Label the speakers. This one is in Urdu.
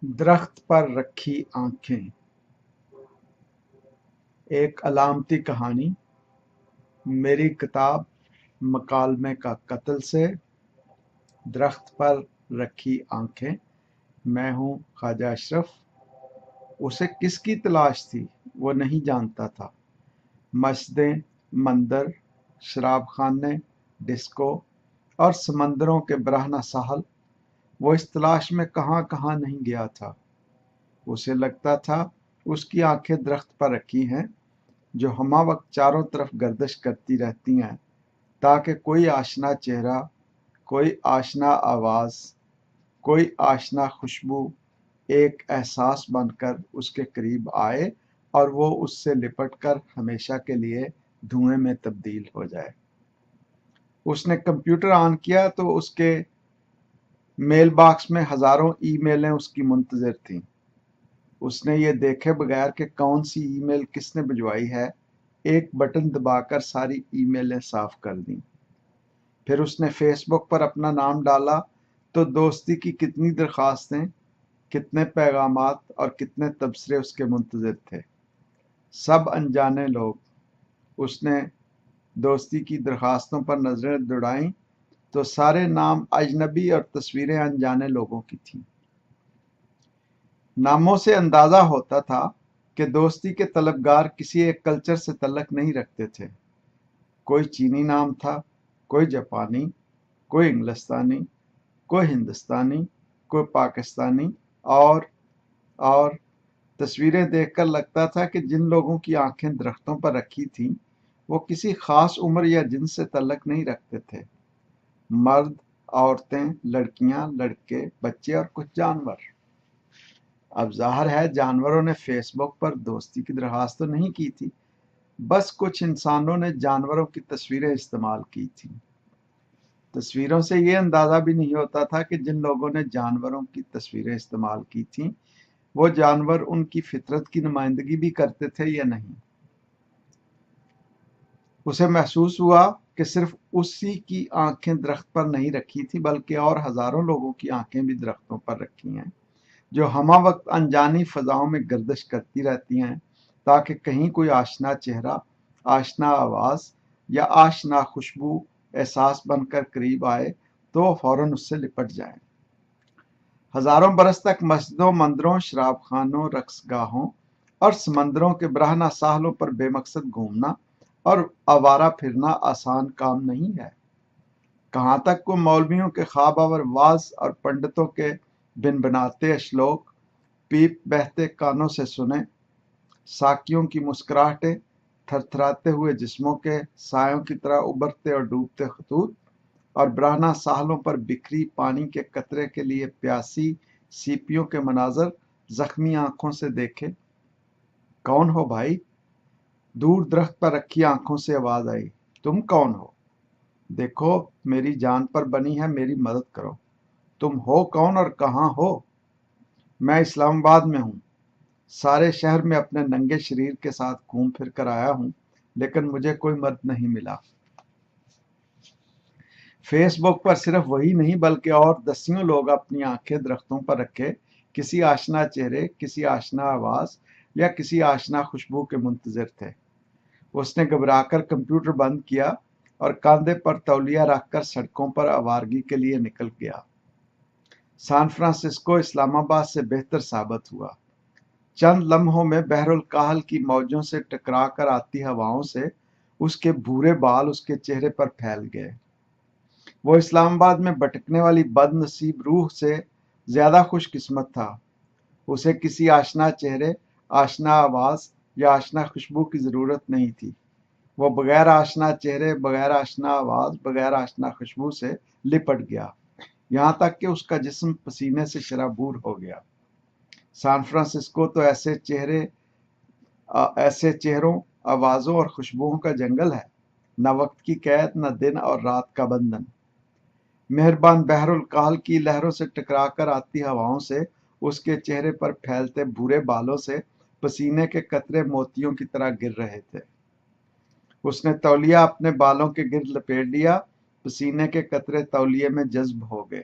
Speaker 1: درخت پر رکھی آنکھیں، ایک علامتی کہانی میری کتاب مکالمے کا قتل سے۔ درخت پر رکھی آنکھیں، میں ہوں خواجہ اشرف۔ اسے کس کی تلاش تھی وہ نہیں جانتا تھا۔ مسجدیں، مندر، شراب خانے، ڈسکو اور سمندروں کے برہنہ ساحل، وہ اس تلاش میں کہاں کہاں نہیں گیا تھا۔ اسے لگتا تھا اس کی آنکھیں درخت پر رکھی ہیں جو ہمہ وقت چاروں طرف گردش کرتی رہتی ہیں تاکہ کوئی آشنا چہرہ، کوئی آشنا آواز، کوئی آشنا خوشبو ایک احساس بن کر اس کے قریب آئے اور وہ اس سے لپٹ کر ہمیشہ کے لیے دھوئیں میں تبدیل ہو جائے۔ اس نے کمپیوٹر آن کیا تو اس کے میل باکس میں ہزاروں ای میلیں اس کی منتظر تھیں۔ اس نے یہ دیکھے بغیر کہ کون سی ای میل کس نے بھجوائی ہے، ایک بٹن دبا کر ساری ای میلیں صاف کر دیں۔ پھر اس نے فیس بک پر اپنا نام ڈالا تو دوستی کی کتنی درخواستیں، کتنے پیغامات اور کتنے تبصرے اس کے منتظر تھے، سب انجانے لوگ۔ اس نے دوستی کی درخواستوں پر نظریں دوڑائیں تو سارے نام اجنبی اور تصویریں انجانے لوگوں کی تھیں۔ ناموں سے اندازہ ہوتا تھا کہ دوستی کے طلبگار کسی ایک کلچر سے تعلق نہیں رکھتے تھے۔ کوئی چینی نام تھا، کوئی جاپانی، کوئی انگلستانی، کوئی ہندوستانی، کوئی پاکستانی، اور تصویریں دیکھ کر لگتا تھا کہ جن لوگوں کی آنکھیں درختوں پر رکھی تھیں وہ کسی خاص عمر یا جنس سے تعلق نہیں رکھتے تھے۔ مرد، عورتیں، لڑکیاں، لڑکے، بچے اور کچھ جانور۔ اب ظاہر ہے جانوروں نے فیس بک پر دوستی کی درخواست تو نہیں کی تھی، بس کچھ انسانوں نے جانوروں کی تصویریں استعمال کی تھیں۔ تصویروں سے یہ اندازہ بھی نہیں ہوتا تھا کہ جن لوگوں نے جانوروں کی تصویریں استعمال کی تھیں وہ جانور ان کی فطرت کی نمائندگی بھی کرتے تھے یا نہیں۔ اسے محسوس ہوا کہ صرف اسی کی آنکھیں درخت پر نہیں رکھی تھی بلکہ اور ہزاروں لوگوں کی آنکھیں بھی درختوں پر رکھی ہیں جو ہمہ وقت انجانی فضاؤں میں گردش کرتی رہتی ہیں تاکہ کہیں کوئی آشنا چہرہ، آشنا آواز یا آشنا خوشبو احساس بن کر قریب آئے تو وہ فوراً اس سے لپٹ جائیں۔ ہزاروں برس تک مسجدوں، مندروں، شراب خانوں، رقص گاہوں اور سمندروں کے برہنہ ساحلوں پر بے مقصد گھومنا اور آوارہ پھرنا آسان کام نہیں ہے۔ کہاں تک وہ مولویوں کے خواب آور واز اور پنڈتوں کے بنبناتے اشلوک پیپ بہتے کانوں سے سنے، ساکیوں کی مسکراہٹیں، تھر تھراتے ہوئے جسموں کے سایوں کی طرح ابھرتے اور ڈوبتے خطوط اور برہنہ ساحلوں پر بکھری پانی کے قطرے کے لیے پیاسی سیپیوں کے مناظر زخمی آنکھوں سے دیکھے۔ کون ہو بھائی؟ دور درخت پر رکھی آنکھوں سے آواز آئی، تم کون ہو؟ دیکھو میری جان پر بنی ہے، میری مدد کرو۔ تم ہو کون اور کہاں ہو؟ میں اسلام آباد میں ہوں، سارے شہر میں اپنے ننگے شریر کے ساتھ گھوم پھر کر آیا ہوں لیکن مجھے کوئی مرد نہیں ملا۔ فیس بک پر صرف وہی نہیں بلکہ اور دسیوں لوگ اپنی آنکھیں درختوں پر رکھے کسی آشنا چہرے، کسی آشنا آواز یا کسی آشنا خوشبو کے منتظر تھے۔ اس نے گھبرا کر کمپیوٹر بند کیا اور کاندھے پر تولیہ رکھ کر سڑکوں پر آوارگی کے لیے نکل گیا۔ سان فرانسسکو اسلام آباد سے بہتر ثابت ہوا۔ چند لمحوں میں بحر الکاہل کی موجوں سے ٹکرا کر آتی ہواؤں سے اس کے بھورے بال اس کے چہرے پر پھیل گئے۔ وہ اسلام آباد میں بھٹکنے والی بد نصیب روح سے زیادہ خوش قسمت تھا۔ اسے کسی آشنا چہرے، آشنا آواز یا آشنا خوشبو کی ضرورت نہیں تھی۔ وہ بغیر آشنا چہرے، بغیر آشنا آواز، بغیر آشنا خوشبو سے لپٹ گیا، یہاں تک کہ اس کا جسم پسینے سے شرابور ہو گیا۔ سان فرانسسکو تو ایسے چہروں، آوازوں اور خوشبوؤں کا جنگل ہے، نہ وقت کی قید، نہ دن اور رات کا بندھن۔ مہربان بحر الکاہل کی لہروں سے ٹکرا کر آتی ہواؤں سے اس کے چہرے پر پھیلتے بھورے بالوں سے پسینے کے قطرے موتیوں کی طرح گر رہے تھے۔ اس نے تولیہ اپنے بالوں کے گرد لپیٹ لیا، پسینے کے قطرے تولیے میں جذب ہو گئے۔